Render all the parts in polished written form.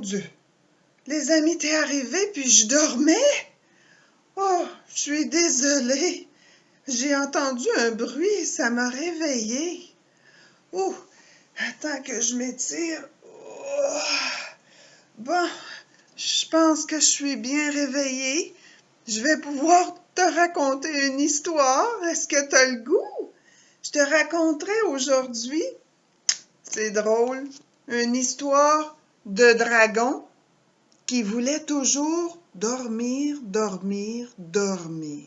Dieu! Les amis, t'es arrivé puis je dormais? Oh, je suis désolée. J'ai entendu un bruit, ça m'a réveillée. Oh, attends que je m'étire. Oh. Bon, je pense que je suis bien réveillée. Je vais pouvoir te raconter une histoire. Est-ce que tu as le goût? Je te raconterai aujourd'hui, c'est drôle, une histoire de dragon qui voulait toujours dormir, dormir, dormir.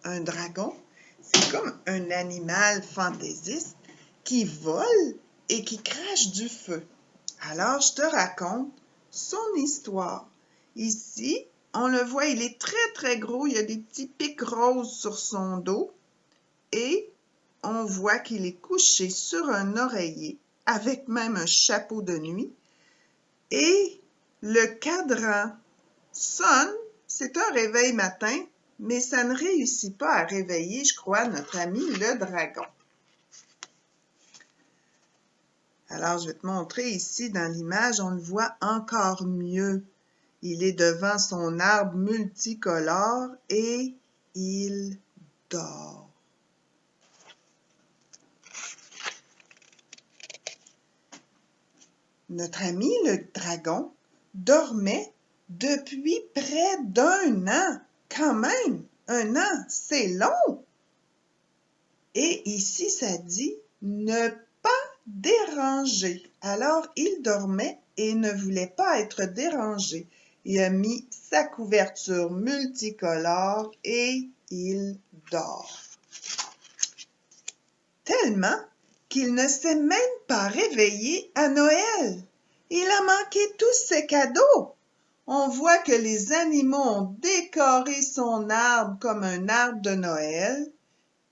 Un dragon, c'est comme un animal fantaisiste qui vole et qui crache du feu. Alors, je te raconte son histoire. Ici, on le voit, il est très, très gros. Il y a des petits pics roses sur son dos. Et on voit qu'il est couché sur un oreiller, avec même un chapeau de nuit. Et le cadran sonne. C'est un réveil matin, mais ça ne réussit pas à réveiller, je crois, notre ami le dragon. Alors, je vais te montrer ici dans l'image, on le voit encore mieux. Il est devant son arbre multicolore et il dort. Notre ami le dragon dormait depuis près d'1 an. Quand même, 1 an, c'est long. Et ici, ça dit ne pas déranger. Alors, il dormait et ne voulait pas être dérangé. Il a mis sa couverture multicolore et il dort. Tellement qu'il ne s'est même pas réveillé à Noël. Il a manqué tous ses cadeaux. On voit que les animaux ont décoré son arbre comme un arbre de Noël,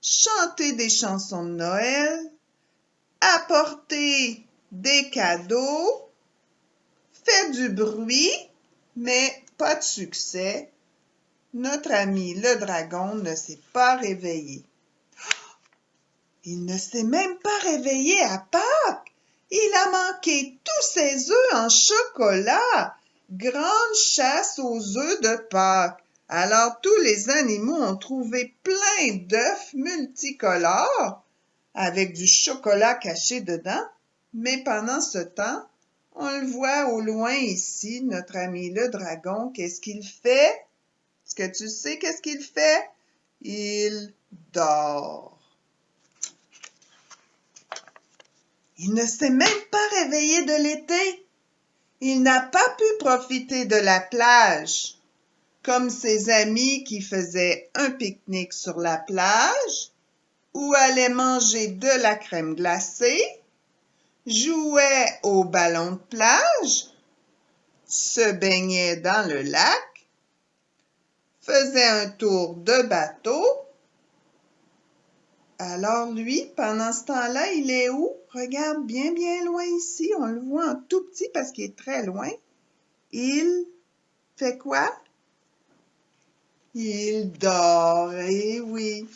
chanté des chansons de Noël, apporté des cadeaux, fait du bruit, mais pas de succès. Notre ami le dragon ne s'est pas réveillé. Il ne s'est même pas réveillé à Pâques. Il a manqué tous ses œufs en chocolat. Grande chasse aux œufs de Pâques. Alors tous les animaux ont trouvé plein d'œufs multicolores avec du chocolat caché dedans. Mais pendant ce temps, on le voit au loin ici, notre ami le dragon. Qu'est-ce qu'il fait? Est-ce que tu sais qu'est-ce qu'il fait? Il dort. Il ne s'est même pas réveillé de l'été. Il n'a pas pu profiter de la plage, comme ses amis qui faisaient un pique-nique sur la plage, ou allaient manger de la crème glacée, jouaient au ballon de plage, se baignaient dans le lac, faisaient un tour de bateau. Alors lui, pendant ce temps-là, il est où? Regarde bien, bien loin ici. On le voit en tout petit parce qu'il est très loin. Il fait quoi? Il dort, eh oui.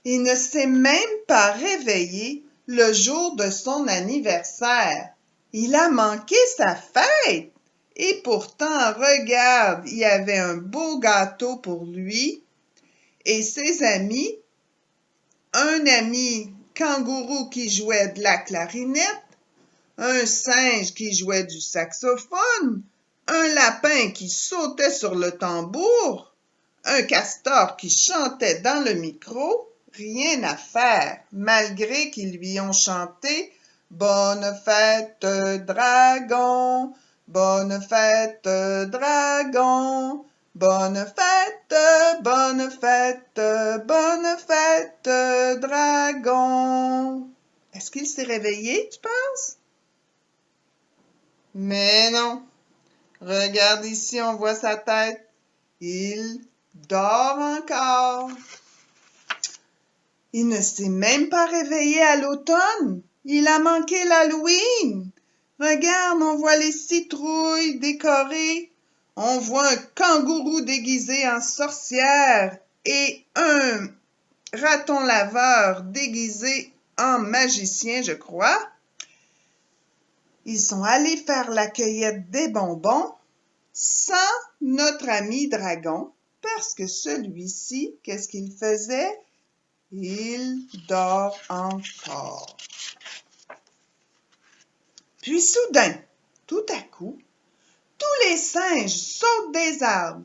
Il ne s'est même pas réveillé le jour de son anniversaire. Il a manqué sa fête. Et pourtant, regarde, il y avait un beau gâteau pour lui et ses amis. Un ami kangourou qui jouait de la clarinette, un singe qui jouait du saxophone, un lapin qui sautait sur le tambour, un castor qui chantait dans le micro, rien à faire, malgré qu'ils lui ont chanté « Bonne fête, dragon, bonne fête, dragon ». Bonne fête, bonne fête, bonne fête, dragon. Est-ce qu'il s'est réveillé, tu penses? Mais non. Regarde ici, on voit sa tête. Il dort encore. Il ne s'est même pas réveillé à l'automne. Il a manqué l'Halloween. Regarde, on voit les citrouilles décorées. On voit un kangourou déguisé en sorcière et un raton laveur déguisé en magicien, je crois. Ils sont allés faire la cueillette des bonbons sans notre ami dragon, parce que celui-ci, qu'est-ce qu'il faisait? Il dort encore. Puis soudain, tout à coup, tous les singes sautent des arbres,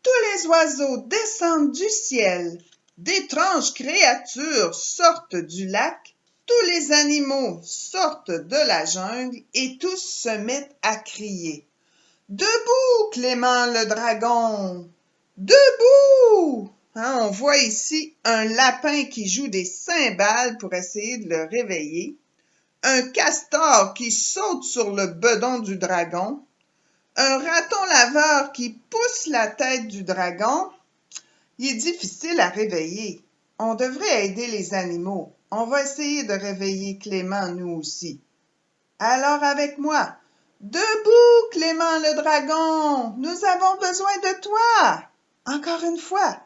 tous les oiseaux descendent du ciel, d'étranges créatures sortent du lac, tous les animaux sortent de la jungle et tous se mettent à crier. Debout, Clément le dragon! Debout! Hein, on voit ici un lapin qui joue des cymbales pour essayer de le réveiller, un castor qui saute sur le bedon du dragon, un raton laveur qui pousse la tête du dragon. Il est difficile à réveiller. On devrait aider les animaux. On va essayer de réveiller Clément, nous aussi. Alors avec moi, debout, Clément le dragon, nous avons besoin de toi. Encore une fois,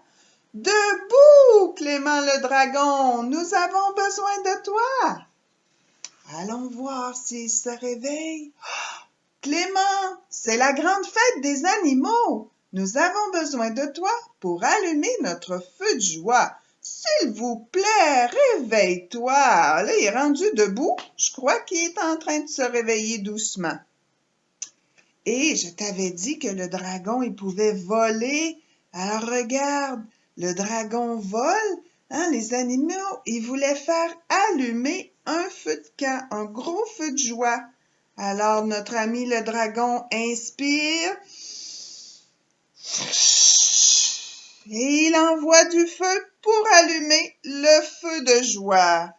debout, Clément le dragon, nous avons besoin de toi. Allons voir s'il se réveille. Clément, c'est la grande fête des animaux. Nous avons besoin de toi pour allumer notre feu de joie. S'il vous plaît, réveille-toi. Là, il est rendu debout. Je crois qu'il est en train de se réveiller doucement. Et je t'avais dit que le dragon, il pouvait voler. Alors regarde, le dragon vole. Hein, les animaux, ils voulaient faire allumer un feu de camp, un gros feu de joie. Alors notre ami le dragon inspire et il envoie du feu pour allumer le feu de joie.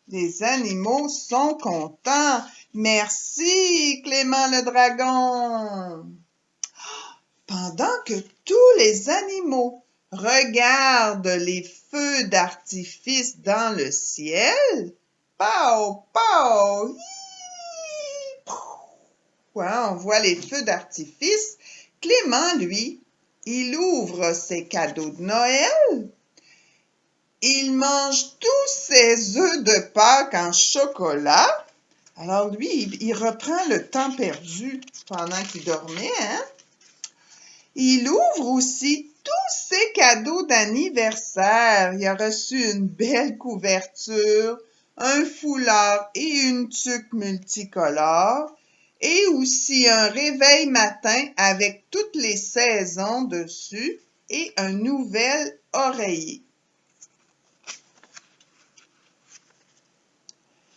Les animaux sont contents. Merci, Clément le dragon. Pendant que tous les animaux regardent les feux d'artifice dans le ciel, pow, pow, ouais, on voit les feux d'artifice. Clément, lui, il ouvre ses cadeaux de Noël. Il mange tous ses œufs de Pâques en chocolat. Alors lui, il reprend le temps perdu pendant qu'il dormait. Hein? Il ouvre aussi tous ses cadeaux d'anniversaire. Il a reçu une belle couverture, un foulard et une tuque multicolore. Et aussi un réveil matin avec toutes les saisons dessus et un nouvel oreiller.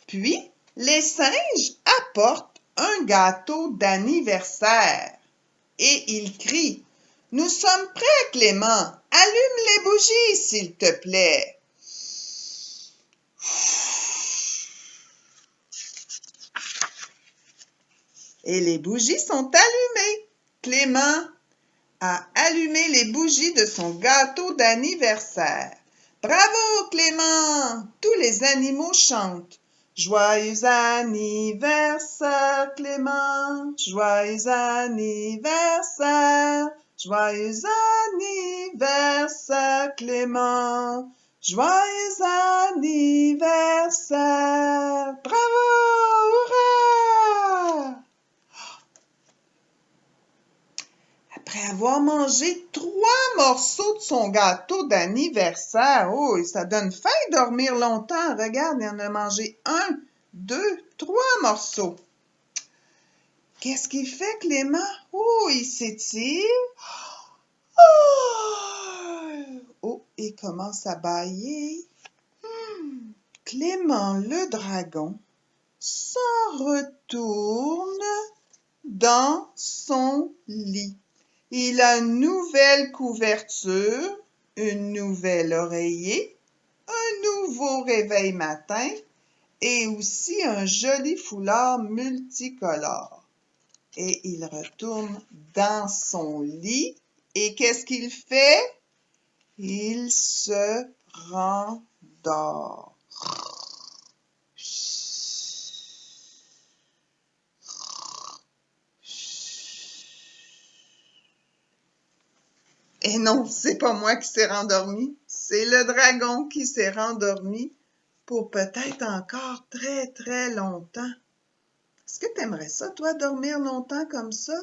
Puis, les singes apportent un gâteau d'anniversaire et ils crient « Nous sommes prêts, Clément! Allume les bougies, s'il te plaît! » Et les bougies sont allumées. Clément a allumé les bougies de son gâteau d'anniversaire. Bravo, Clément! Tous les animaux chantent. Joyeux anniversaire, Clément! Joyeux anniversaire! Joyeux anniversaire, Clément! Joyeux anniversaire! Bravo! Hurrah! Après avoir mangé 3 morceaux de son gâteau d'anniversaire, oh, ça donne faim de dormir longtemps. Regarde, il en a mangé 1, 2, 3 morceaux. Qu'est-ce qu'il fait, Clément? Oh, il s'étire. Oh, il commence à bâiller. Clément le dragon s'en retourne dans son lit. Il a une nouvelle couverture, une nouvelle oreiller, un nouveau réveil matin et aussi un joli foulard multicolore. Et il retourne dans son lit et qu'est-ce qu'il fait? Il se rendort. Et non, c'est pas moi qui s'est rendormi, c'est le dragon qui s'est rendormi pour peut-être encore très, très longtemps. Est-ce que tu aimerais ça, toi, dormir longtemps comme ça?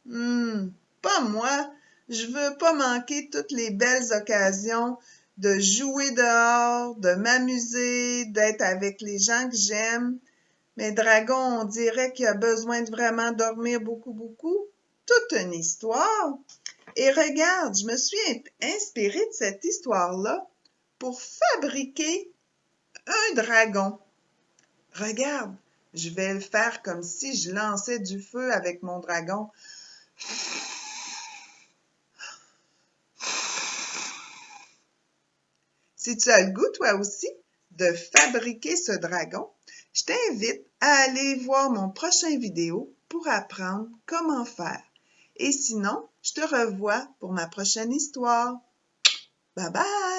Pas moi. Je veux pas manquer toutes les belles occasions de jouer dehors, de m'amuser, d'être avec les gens que j'aime. Mais Dragon, on dirait qu'il a besoin de vraiment dormir beaucoup, beaucoup. Toute une histoire. Et regarde, je me suis inspirée de cette histoire-là pour fabriquer un dragon. Regarde, je vais le faire comme si je lançais du feu avec mon dragon. Si tu as le goût, toi aussi, de fabriquer ce dragon, je t'invite à aller voir mon prochain vidéo pour apprendre comment faire. Et sinon, je te revois pour ma prochaine histoire. Bye bye!